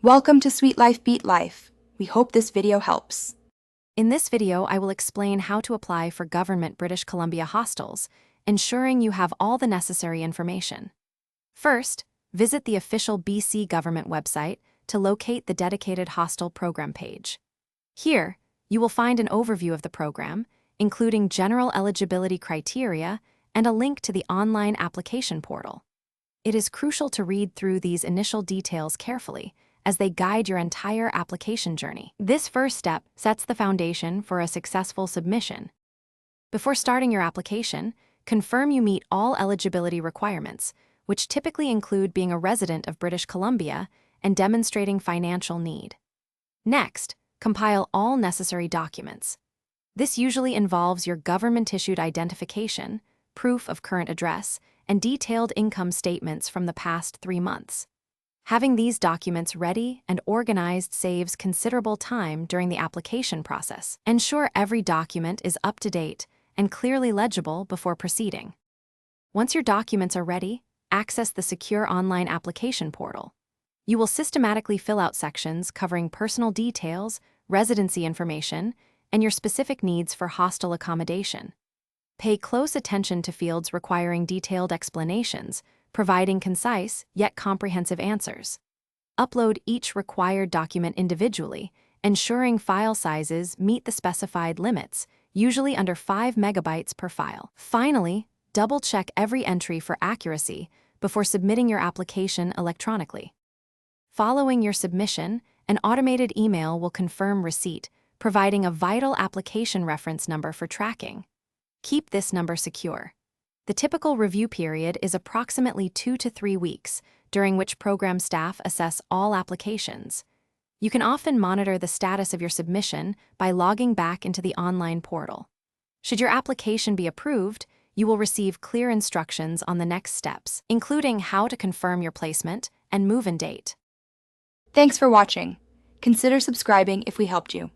Welcome to Sweet Life Beat Life. We hope this video helps. In this video, I will explain how to apply for Government British Columbia hostels, ensuring you have all the necessary information. First, visit the official BC government website to locate the dedicated hostel program page. Here, you will find an overview of the program, including general eligibility criteria and a link to the online application portal. It is crucial to read through these initial details carefully, as they guide your entire application journey. This first step sets the foundation for a successful submission. Before starting your application, confirm you meet all eligibility requirements, which typically include being a resident of British Columbia and demonstrating financial need. Next, compile all necessary documents. This usually involves your government-issued identification, proof of current address, and detailed income statements from the past 3 months. Having these documents ready and organized saves considerable time during the application process. Ensure every document is up to date and clearly legible before proceeding. Once your documents are ready, access the secure online application portal. You will systematically fill out sections covering personal details, residency information, and your specific needs for hostel accommodation. Pay close attention to fields requiring detailed explanations, providing concise yet comprehensive answers. Upload each required document individually, ensuring file sizes meet the specified limits, usually under 5 megabytes per file. Finally, double-check every entry for accuracy before submitting your application electronically. Following your submission, an automated email will confirm receipt, providing a vital application reference number for tracking. Keep this number secure. The typical review period is approximately 2 to 3 weeks, during which program staff assess all applications. You can often monitor the status of your submission by logging back into the online portal. Should your application be approved, you will receive clear instructions on the next steps, including how to confirm your placement and move-in date. Thanks for watching. Consider subscribing if we helped you.